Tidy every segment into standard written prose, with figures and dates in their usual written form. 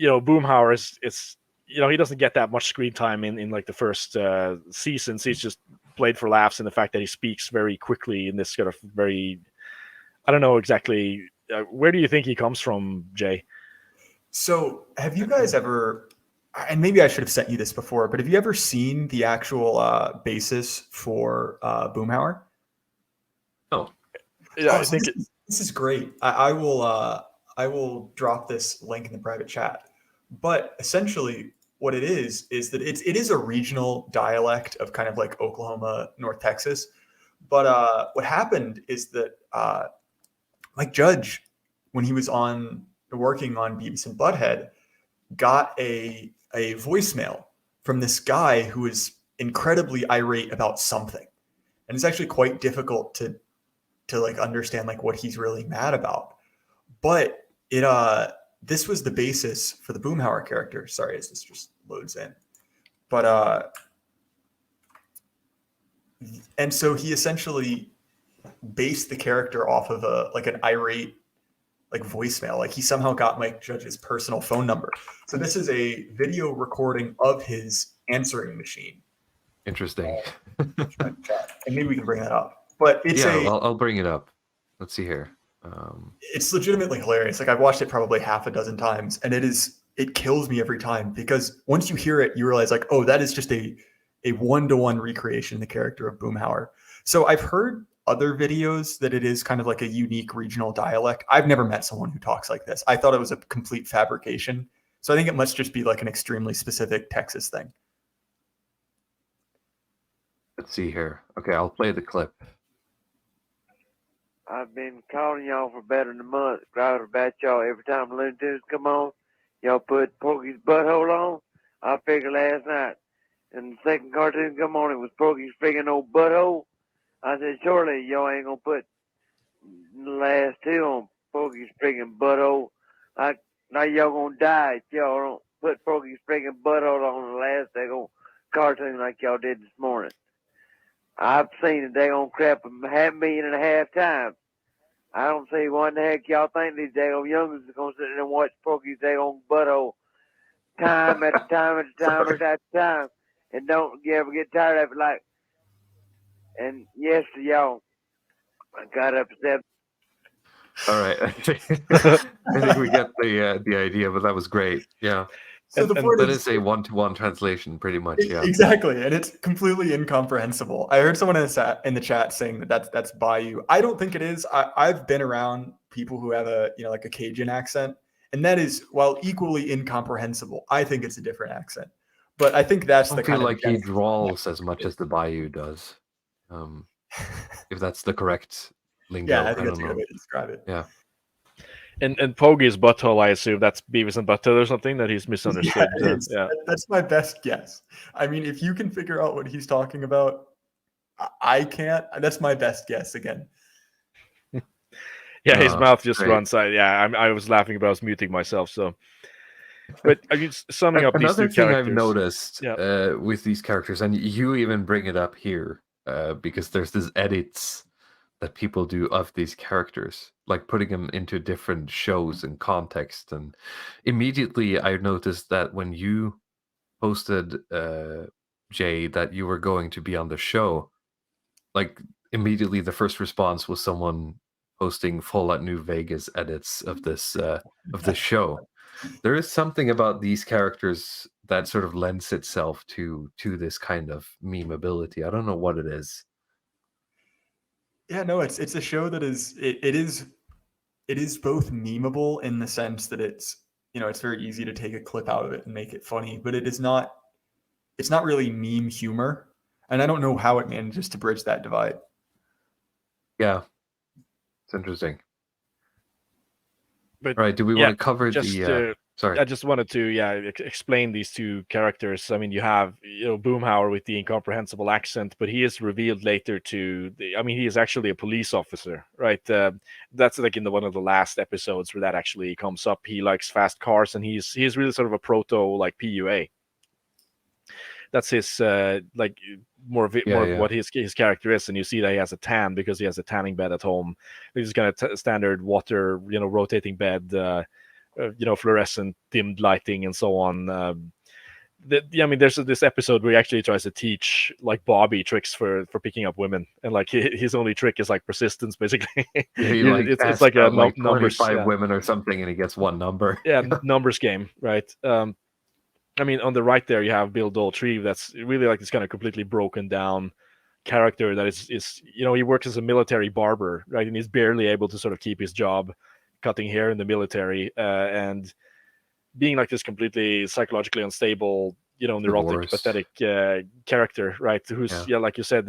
Boomhauer is he doesn't get that much screen time in like the first seasons. He's just played for laughs, and the fact that he speaks very quickly in this kind of very, I don't know exactly, where do you think he comes from, Jay? So have you guys ever, and maybe I should have sent you this before, but have you ever seen the actual basis for Boomhauer? Oh, yeah, I so think this is great. I will drop this link in the private chat. But essentially, what it is that it is a regional dialect of kind of like Oklahoma, North Texas. But what happened is that Mike Judge, when he was working on Beavis and Butthead, got a voicemail from this guy who was incredibly irate about something, and it's actually quite difficult to like understand like what he's really mad about. But this was the basis for the Boomhauer character. Sorry, as this just loads in. But and so he essentially based the character off of an irate like voicemail. Like he somehow got Mike Judge's personal phone number. So this is a video recording of his answering machine. Interesting. And maybe we can bring that up. But it's I'll bring it up. Let's see here. It's legitimately hilarious. Like I've watched it probably half a dozen times, and it kills me every time, because once you hear it, you realize like, oh, that is just a one-to-one recreation of the character of Boomhauer. So I've heard other videos that it is kind of like a unique regional dialect. I've never met someone who talks like this. I thought it was a complete fabrication. So I think it must just be like an extremely specific Texas thing. Let's see here. Okay, I'll play the clip. I've been calling y'all for better than a month, growling about y'all every time Looney Tunes come on. Y'all put Porky's butthole on. I figured last night, and the second cartoon come on, it was Porky's friggin' old butthole. I said, surely y'all ain't gonna put the last two on Porky's friggin' butthole. Now y'all gonna die if y'all don't put Porky's friggin' butthole on the last daggone cartoon like y'all did this morning. I've seen the daggone crap 500,000 and a half times. I don't see why in the heck y'all think these daggone youngsters are gonna sit there and watch Porky's daggone butthole time after time after time after time, and don't ever get tired of it. Like, and yes to y'all, I got upset. All right, I think we get the idea, but that was great. Yeah. So that is a one-to-one translation, pretty much. Yeah, exactly, and it's completely incomprehensible. I heard someone in the chat saying that's Bayou. I don't think it is. I've been around people who have a like a Cajun accent, and that is, while equally incomprehensible, I think it's a different accent. But I think that's the kind of. I feel like he drawls as much as the Bayou does. If that's the correct lingo. Yeah, I think that's a good way to describe it. Yeah. And Poggy's butthole, I assume that's Beavis and Butthead or something that he's misunderstood. Yeah, that's my best guess. I mean, if you can figure out what he's talking about, I can't. That's my best guess again. Yeah, his mouth just runs. I was laughing, but I was muting myself. So, but I mean, summing up these two characters. Another thing I've noticed with these characters, and you even bring it up here, because there's these edits that people do of these characters, like putting them into different shows and context. And immediately I noticed that when you posted, Jay, that you were going to be on the show, like immediately the first response was someone posting Fallout New Vegas edits of this show. There is something about these characters that sort of lends itself to this kind of memeability. I don't know what it is. Yeah, no, it's a show that is it is both memeable in the sense that it's it's very easy to take a clip out of it and make it funny, but it's not really meme humor, and I don't know how it manages to bridge that divide. Yeah, it's interesting. But all right, do we want to cover sorry, I just wanted to explain these two characters. I mean, you have Boomhauer with the incomprehensible accent, but he is revealed later he is actually a police officer, right? That's like in one of the last episodes where that actually comes up. He likes fast cars, and he's really sort of a proto like PUA. That's his more of what his character is, and you see that he has a tan because he has a tanning bed at home. He's kind of standard water, rotating bed. fluorescent dimmed lighting and so on. I mean, there's this episode where he actually tries to teach like Bobby tricks for picking up women, and like his only trick is like persistence, basically. He like it's like a like numbers, 25 women or something, and he gets one number. numbers game, right? I mean, on the right there you have Bill Dauterieve. That's really like this kind of completely broken down character that is he works as a military barber, right? And he's barely able to sort of keep his job cutting hair in the military, and being like this completely psychologically unstable, neurotic, pathetic character, right? Who's like you said,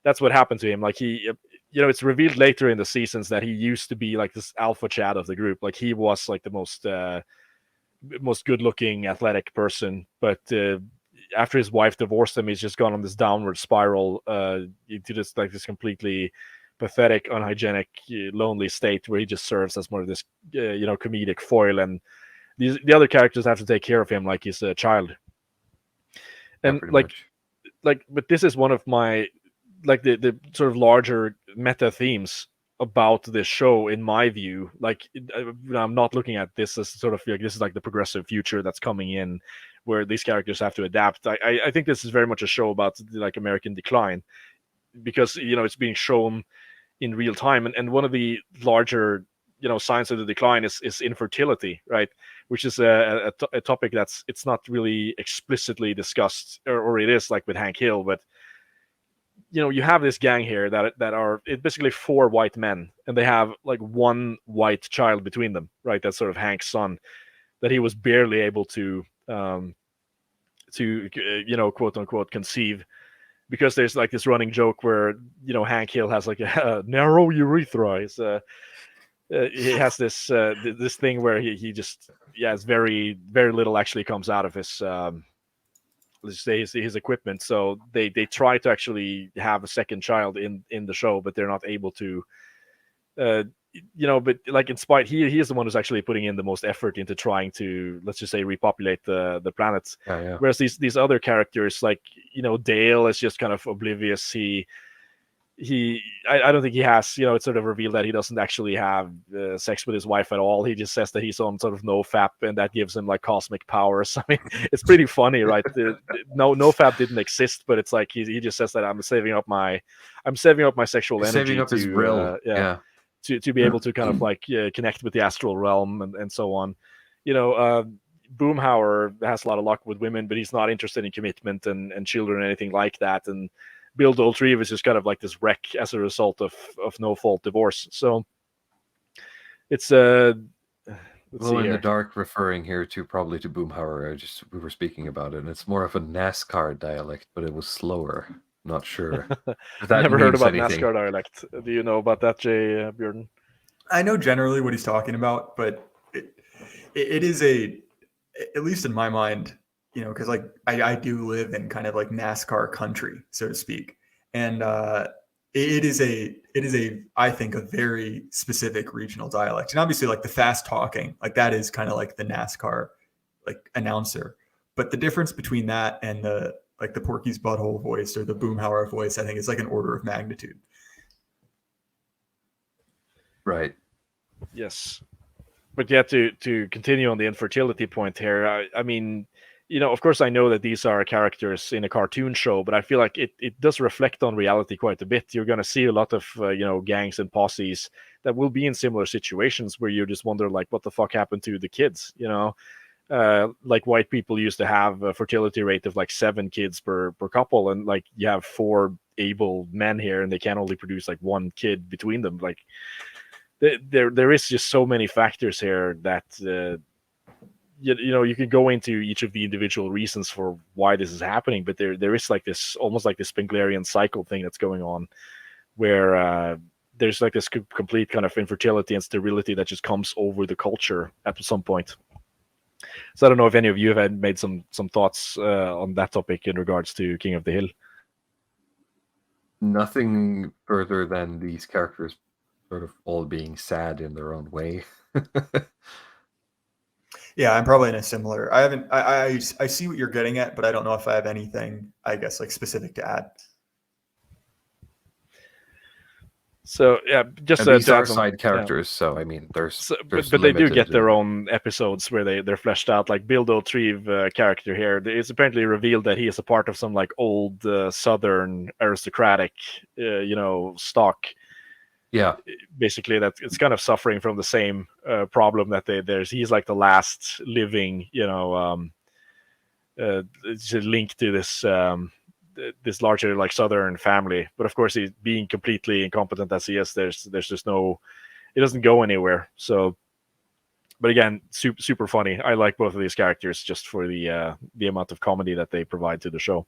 that's what happened to him. Like he, it's revealed later in the seasons that he used to be like this alpha Chad of the group. Like he was like the most good-looking, athletic person, but after his wife divorced him, he's just gone on this downward spiral into this completely pathetic, unhygienic, lonely state where he just serves as more of this, comedic foil, and the other characters have to take care of him like he's a child. And but this is one of my the sort of larger meta themes about this show, in my view. Like, I'm not looking at this as sort of like this is like the progressive future that's coming in, where these characters have to adapt. I think this is very much a show about like American decline, because it's being shown in real time, and one of the larger signs of the decline is infertility, right? Which is a topic it's not really explicitly discussed, or it is like with Hank Hill, but you have this gang here that are basically 4 white men, and they have like one white child between them, right? That's sort of Hank's son, that he was barely able to quote unquote conceive, because there's like this running joke where Hank Hill has like a narrow urethra. He has this this thing where he just it's very very little actually comes out of his let's say his equipment. So they try to actually have a second child in the show, but they're not able to. But like in spite, he is the one who's actually putting in the most effort into trying to, let's just say, repopulate the planet. Whereas these other characters, like Dale, is just kind of oblivious. I don't think he has, it's sort of revealed that he doesn't actually have sex with his wife at all. He just says that he's on sort of nofap, and that gives him like cosmic powers. I mean, it's pretty funny, right? Nofap didn't exist, but it's like he just says that I'm saving up my sexual energy, saving up his brill, to be able to kind of like connect with the astral realm and so on. Boomhauer has a lot of luck with women, but he's not interested in commitment and children or anything like that. And Bill Dauterieve is just kind of like this wreck as a result of no fault divorce. So it's in the dark, referring here probably to Boomhauer. We were speaking about it, and it's more of a NASCAR dialect, but it was slower. Not sure. I've never heard about NASCAR dialect. Do you know about that, Jay Bjorn? I know generally what he's talking about, but it is at least in my mind, because like I do live in kind of like NASCAR country, so to speak, and it is I think a very specific regional dialect, and obviously like the fast talking, like that is kind of like the NASCAR like announcer, but the difference between that and the Porky's butthole voice or the Boomhauer voice, I think is like an order of magnitude. Right. Yes. But yeah, to continue on the infertility point here, I mean, of course I know that these are characters in a cartoon show, but I feel like it does reflect on reality quite a bit. You're going to see a lot of, gangs and posses that will be in similar situations where you just wonder, like, what the fuck happened to the kids, like white people used to have a fertility rate of like 7 kids per couple, and like you have 4 able men here and they can only produce like 1 kid between them. Like there is just so many factors here that you can go into each of the individual reasons for why this is happening, but there is like this almost like this Spenglerian cycle thing that's going on, where there's like this complete kind of infertility and sterility that just comes over the culture at some point. So I don't know if any of you have had made some thoughts on that topic in regards to King of the Hill. Nothing further than these characters sort of all being sad in their own way. Yeah, I'm probably in a similar. I see what you're getting at, but I don't know if I have anything, I guess, like specific to add. So yeah, just And these to are add some, side yeah. characters, so I mean, So, there's but they do limited, get their own episodes where they're fleshed out. Like Bill Dauterieve character here, it's apparently revealed that he is a part of some like old Southern aristocratic, stock. Yeah, Basically, that it's kind of suffering from the same problem that he's like the last living, it's a link to this larger like Southern family. But of course, he's being completely incompetent as he is. There's just no, it doesn't go anywhere. So, but again, super funny. I like both of these characters just for the amount of comedy that they provide to the show.